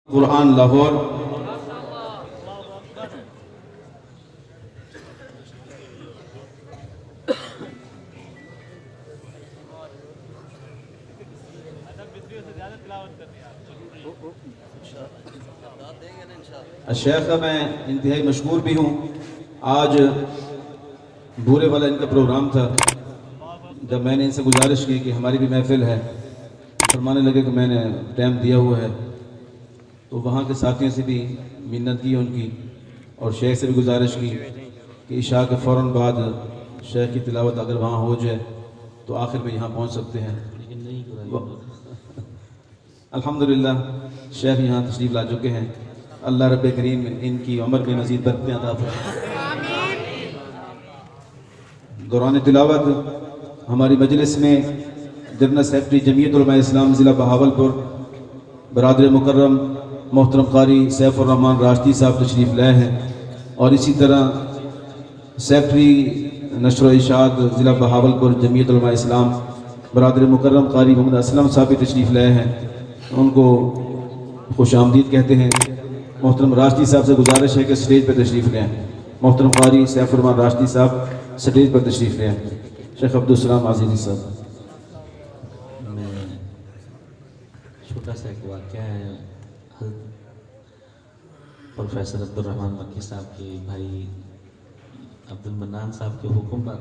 قرآن لاہور الشیخ کا میں انتہائی مشکور بھی ہوں. آج بورے والا ان کا پروگرام تھا. جب میں نے ان سے گزارش کی کہ ہماری بھی محفل ہے، فرمانے لگے کہ میں نے ٹائم دیا ہوا ہے، تو وہاں کے ساتھیوں سے بھی منت کی ان کی، اور شیخ سے بھی گزارش کی کہ عشاء کے فوراً بعد شیخ کی تلاوت اگر وہاں ہو جائے تو آخر میں یہاں پہنچ سکتے ہیں. الحمدللہ شیخ یہاں تشریف لا چکے ہیں. اللہ رب کریم ان کی عمر میں مزید برکتیں عطا فرمائے. دوران تلاوت ہماری مجلس میں جنرل سیکرٹری جمعیت علماء اسلام ضلع بہاولپور برادر مکرم محترم قاری سیف الرحمن راشدی صاحب تشریف لائے ہیں، اور اسی طرح سیکرٹری نشر و اشاعت ضلع بہاولپور جمعیت علماء اسلام برادر مکرم قاری محمد اسلم صاحب بھی تشریف لائے ہیں. ان کو خوش آمدید کہتے ہیں. محترم راشدی صاحب سے گزارش ہے کہ سٹیج پر تشریف لیں. محترم قاری سیف الرحمن راشدی صاحب سٹیج پر تشریف لیں. شیخ عبدالسلام عزیزی صاحب. میں چھوٹا سا ایک واقعہ ہے. پروفیسر عبدالرحمن مکی صاحب کے بھائی عبد المنان صاحب کے حکم پر،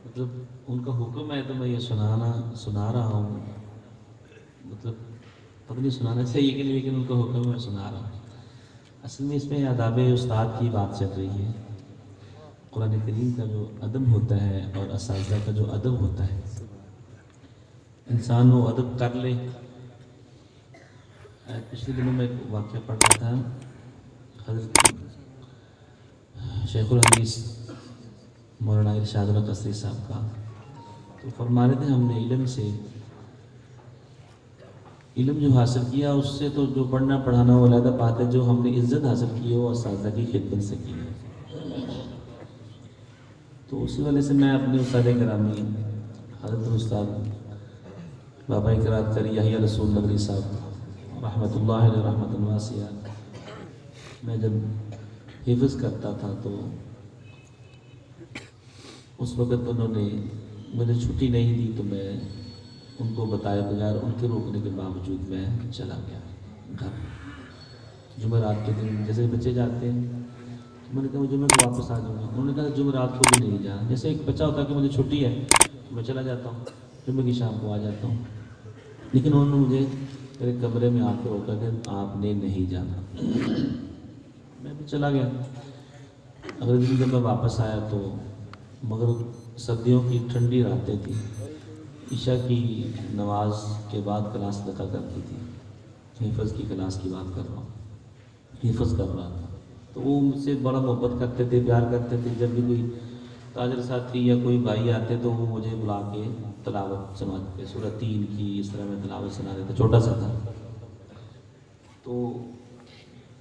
مطلب ان کا حکم ہے تو میں یہ سنا رہا ہوں. مطلب پتہ نہیں سنانا چاہیے کہ نہیں، لیکن ان کا حکم میں سنا رہا ہوں. اصل میں اس میں آداب استاد کی بات چل رہی ہے. قرآن کریم کا جو ادب ہوتا ہے اور اساتذہ کا جو ادب ہوتا ہے، انسان وہ ادب کر لے. پچھلے دنوں میں ایک واقعہ پڑھ رہا تھا حضرت شیخ الحدیث مولانا ارشاد القصری صاحب کا. تو فرما رہے تھے ہم نے علم جو حاصل کیا اس سے تو جو پڑھنا پڑھانا وہ علیحدہ بات ہے، جو ہم نے عزت حاصل کی ہے وہ اساتذہ کی خدمت سے کی ہے. تو اسی وجہ سے میں اپنے استاد گرامی حضرت استاد بابا اقرار کری یحییٰ رسول نگری صاحب رحمۃ اللہ علیہ رحمۃ واسعہ، میں جب حفظ کرتا تھا تو اس وقت انہوں نے مجھے چھٹی نہیں دی، تو میں ان کو بتائے بغیر ان کے روکنے کے باوجود میں چلا گیا گھر. جمعرات کے دن جیسے بچے جاتے ہیں، میں نے کہا جمعہ کو واپس آ جاؤں گا. انہوں نے کہا جمعرات کو بھی نہیں جانا. جیسے ایک بچہ ہوتا ہے کہ مجھے چھٹی ہے تو میں چلا جاتا ہوں، جمعہ کی شام کو آ جاتا ہوں. لیکن انہوں نے مجھے میرے کمرے میں آ کے روکا کہ آپ نے نہیں جانا. میں بھی چلا گیا. اگلے دن جب میں واپس آیا تو مگر سردیوں کی ٹھنڈی راتیں تھیں، عشاء کی نماز کے بعد کلاس لگا کرتی تھی. حفظ کی کلاس کی بات کر رہا ہوں، حفظ کر رہا تھا. تو وہ مجھ سے بڑا محبت کرتے تھے، پیار کرتے تھے. جب بھی کوئی تاجر ساتھی یا کوئی بھائی آتے تو وہ مجھے بلا کے تلاوت سناتے تھے. سورہ 3 کی اس طرح میں تلاوت سنا رہے تھے. چھوٹا سا تھا تو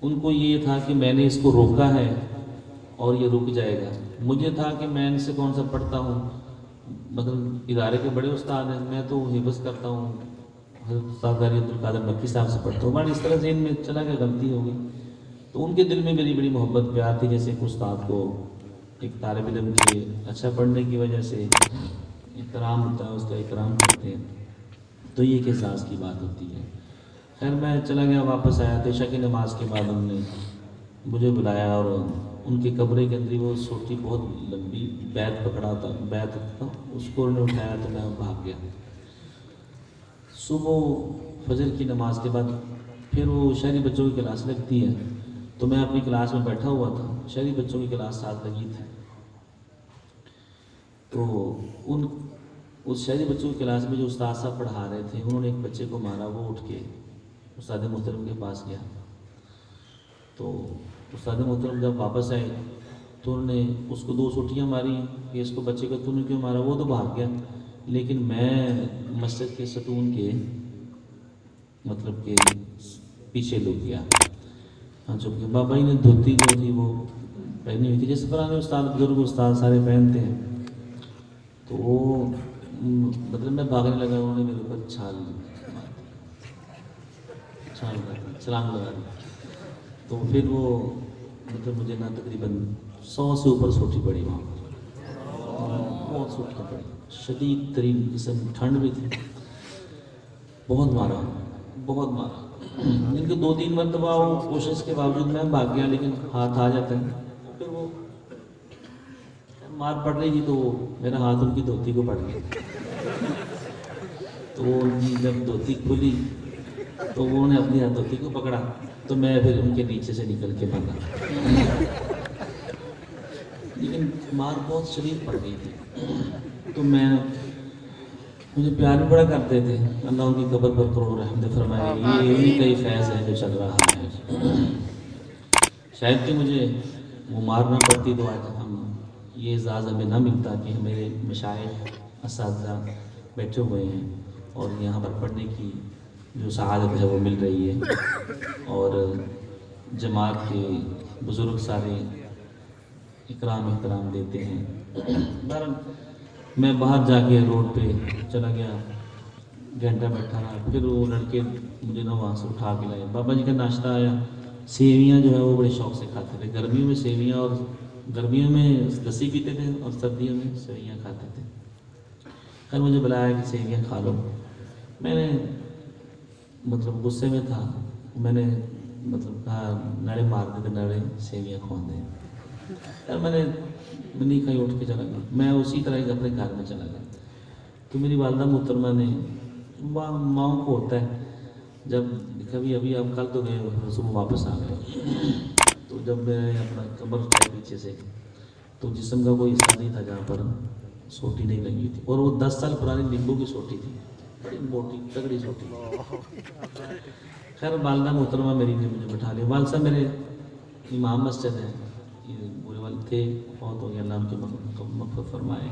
ان کو یہ تھا کہ میں نے اس کو روکا ہے اور یہ رک جائے گا. مجھے تھا کہ میں ان سے کون سا پڑھتا ہوں، مطلب ادارے کے بڑے استاد ہیں، میں تو حفظ کرتا ہوں حضرت استاد قاری عبدالقادر مکی صاحب سے پڑھتا ہوں. ہمارے اس طرح ذہن میں چلا کہ غلطی ہو گئی. تو ان کے دل میں میری بڑی محبت پیار تھی، جیسے ایک استاد کو ایک طالب علم کے اچھا پڑھنے کی وجہ سے احترام ہوتا ہے، اس کا اکرام کرتے ہیں، تو یہ ایک احساس کی بات ہوتی ہے. خیر میں چلا گیا، واپس آیا. عشاء کی نماز کے بعد انہوں نے مجھے بلایا اور ان کے کمرے کے اندر وہ چھوٹی بہت لمبی بیت پکڑا تھا، بیت تھا، اس کو انہوں نے اٹھایا تو میں بھاگ گیا. صبح فجر کی نماز کے بعد پھر وہ شہری بچوں کی کلاس لگتی ہے، تو میں اپنی کلاس میں بیٹھا ہوا تھا. شہری بچوں کی کلاس ساتھ لگی تھی. تو اس شہری بچوں کی کلاس میں جو استاد صاحب پڑھا رہے تھے، انہوں نے ایک بچے کو مارا. وہ اٹھ کے استاد محترم کے پاس گیا. تو استاد محترم جب واپس آئے تو انہوں نے اس کو 2 سوٹیاں ماری کہ اس کو بچے کو تو نے کیوں مارا. وہ تو بھاگ گیا، لیکن میں مسجد کے ستون کے مطلب کہ پیچھے لگ گیا. ہاں چونکہ بابا جی نے دھوتی جو تھی وہ پہنی ہوئی تھی، جیسے پرانے استاد بزرگ استاد سارے پہنتے ہیں. تو وہ مطلب میں بھاگنے لگا، انہوں نے میرے اوپر چھال کر دی. छलांग लगा दी। तो फिर वो मतलब मुझे ना तकरीबन 100 से ऊपर सोटी पड़ी वहाँ पर, बहुत सोटियाँ पड़ी, शदीद तरीन किस्म, ठंड भी थी, बहुत मारा, बहुत मारा। इनके 2-3 मरतबा वो कोशिश के बावजूद मैं भाग गया, लेकिन हाथ आ जाता है। फिर वो मार पड़ रही थी तो मेरा हाथ उनकी धोती को पड़ गया, तो वो उनकी जब धोती खुली तो वो उन्होंने अपनी धोती को पकड़ा, तो मैं फिर उनके नीचे से निकल के भागा। लेकिन मार बहुत शरीर पड़ गई थी। तो मुझे प्यार भी बड़ा करते थे। अल्लाह उनकी कब्र पर करोड़ रहमत फरमाए। ये भी कई फैज़ है जो चल रहा है। शायद कि मुझे वो मारना पड़ती तो आज हम ये एजाज़ हमें ना मिलता कि मेरे मशाइख असातिज़ा बैठे हुए हैं और यहाँ पर पढ़ने की जो सआदत है वो मिल रही है, और जमात के बुज़ुर्ग सारे इकराम देते हैं। बहरहाल मैं बाहर जाके रोड पे चला गया, घंटा बैठा रहा, फिर वो लड़के मुझे ना वहाँ से उठा के लाए। बाबा जी का नाश्ता आया, सेवियाँ जो है वो बड़े शौक़ से खाते थे। गर्मियों में सेवियाँ, और गर्मियों में लस्सी पीते थे और सर्दियों में सेवियाँ खाते थे। खैर मुझे बुलाया कि सेवियाँ खा लो। मैंने मतलब गुस्से में था, मैंने मतलब कहा नाड़े मार दे तो नाड़े सेवियाँ खुआ दे। यार मैंने नहीं खाई, उठ के चला गया। मैं उसी तरह अपने घर में चला गया। तो मेरी वालदा मोहतरमा ने, माँओं को होता है जब कभी अभी आप कल तो गए हो सुबह वापस आ गए, तो जब मैं अपना कमर उठाया पीछे से तो जिस्म का कोई हिस्सा नहीं था जहाँ पर सोटी नहीं लगी थी, और वो 10 साल पुरानी नींबू की सोटी थी, बड़ी मोटी तगड़ी सोटी। खैर वालदा मोहतरमा मेरी ने मुझे बैठा लिया। वाल साहब मेरे इमाम मस्जिद है, ये बुरे वाले थे, बहुत हो गया, अल्लाह उनके मग़फ़िरत फरमाए।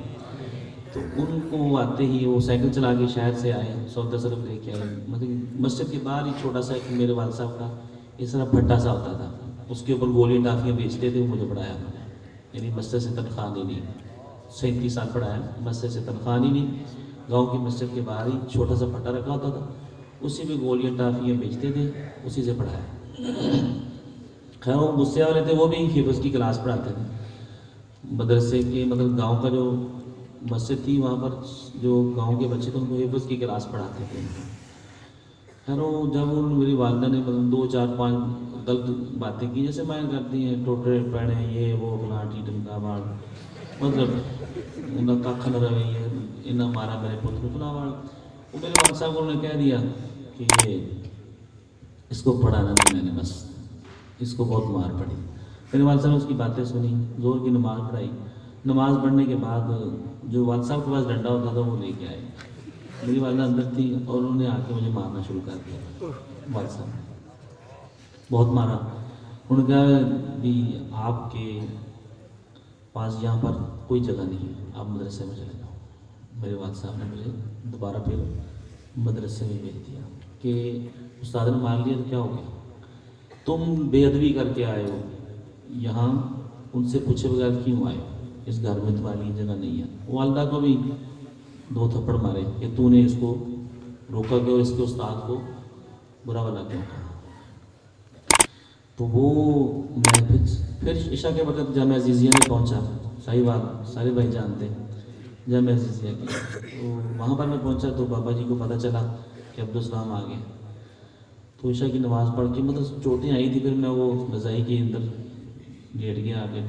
तो उनको आते ही वो साइकिल चला के शहर से आए, सौदा सरफ लेके आए। मतलब मस्जिद के बाहर ही छोटा सा एक मेरे वाल साहब का इस तरह भट्टा सा होता था, उसके ऊपर गोलियाँ टाफियाँ बेचते थे। मुझे पढ़ाया उन्होंने, यानी मस्जिद से तनख्वाह नहीं, 37 साल पढ़ाया, मस्जिद से तनख्वाह नहीं। गाँव की मस्जिद के बाहर ही छोटा सा भट्टा रखा होता था, उसी में गोलियाँ टाफियाँ बेचते थे, उसी से पढ़ाया। खैर वो गुस्से वाले थे, वो भी हिफ्ज़ की क्लास पढ़ाते थे मदरसे के, मतलब गांव का जो मस्जिद थी वहाँ पर जो गांव के बच्चे थे उनको हिफ्ज़ की क्लास पढ़ाते थे। खैर वो जब उन मेरी वालदा ने मतलब 2-4-5 गलत बातें की, जैसे मायन करती हैं, टोटरे पढ़े ये वो फला टीटन का बाढ़, मतलब उनका कख न रहे, इन्ना मारा मेरे पुत्र फला बाढ़। वो मेरे वाल साहब को उन्होंने कह दिया कि ये इसको पढ़ाना नहीं, मैंने बस इसको बहुत मार पड़ी। मेरे वाल साहब ने उसकी बातें सुनी, ज़ोर की नमाज़ पढ़ाई। नमाज़ पढ़ने के बाद जो वाल साहब के पास डंडा होता था वो लेके आए। मेरी वालदा अंदर थी और उन्होंने आके मुझे मारना शुरू कर दिया। वाल साहब बहुत मारा। उन्होंने कहा भी आपके पास यहाँ पर कोई जगह नहीं है, आप मदरसे में चले जाओ। मेरे वाल साहब ने मुझे दोबारा फिर मदरसे में भेज दिया कि उस्ताद ने मार लिया तो क्या हो गया, तुम बेअदबी करके आए हो यहाँ, उनसे पूछे बगैर क्यों आए, इस घर में तुम्हारी जगह नहीं है। वालदा को भी 2 थप्पड़ मारे कि तूने इसको रोका क्यों, और इसके उस्ताद को बुरा भला क्यों कहा। तो वो मैं फिर इशा के वक्त जामिया अज़ीज़िया में पहुँचा, साहिवाल सारे भाई जानते हैं जामिया अज़ीज़िया की। तो वहाँ पर मैं पहुँचा तो बाबा जी को पता चला कि अब्दुल सलाम आ गए। तो ईशा की नमाज़ पढ़ के मतलब चोटें आई थी, फिर मैं वो रज़ाई के अंदर लेट गया। आगे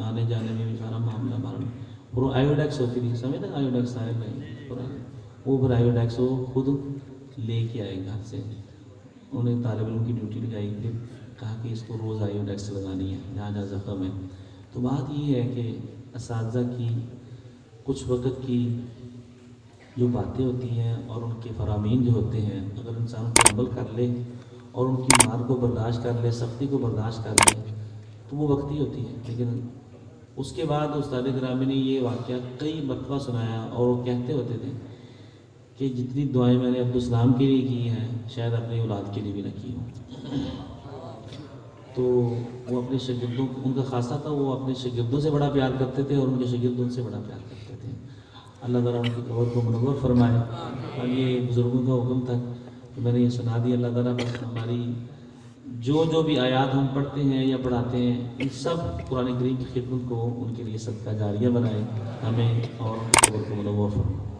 आने जाने में भी सारा मामला मारा, और आयोडेक्स होती थी, समझ ना आयोडेक्स आए पूरा, वो फिर आयोडेक्स वो खुद लेके आए घर से। उन्होंने तालिब इल्म की ड्यूटी लगाई, फिर कहा कि इसको रोज़ आयोडेक्स लगानी है जहाँ जहाँ ज़ख्म है। तो बात ये है कि असातिज़ा की कुछ वक्त की जो बातें होती हैं और उनके फरामीन जो होते हैं, अगर इंसान को अमल कर ले और उनकी मार को बर्दाश्त कर ले, सख्ती को बर्दाश्त कर ले, तो वो वक्ती होती है। लेकिन उसके बाद उस्ताद ग्रामी ने ये वाक़या कई मरतबा सुनाया, और वो कहते होते थे कि जितनी दुआएं मैंने अब्दुल सलाम के लिए की हैं शायद अपनी औलाद के लिए भी न की हों। तो वो अपने शागिर्दों, उनका खासा था, वो अपने शागिर्दों से बड़ा प्यार करते थे और उनके शागिर्द उनसे बड़ा प्यार करते थे। अल्लाह ताला उनकी कब्र को मुनव्वर फरमाए। और ये बुज़ुर्गों का हुक्म था कि मैंने ये सुना दिया। अल्लाह ताला बस हमारी جو بھی آیات ہم پڑھتے ہیں یا پڑھاتے ہیں ان سب قرآن کریم کی خدمت کو ان کے لیے صدقہ جاریہ بنائے، ہمیں اور ان کی قبر کو منور فرمائے۔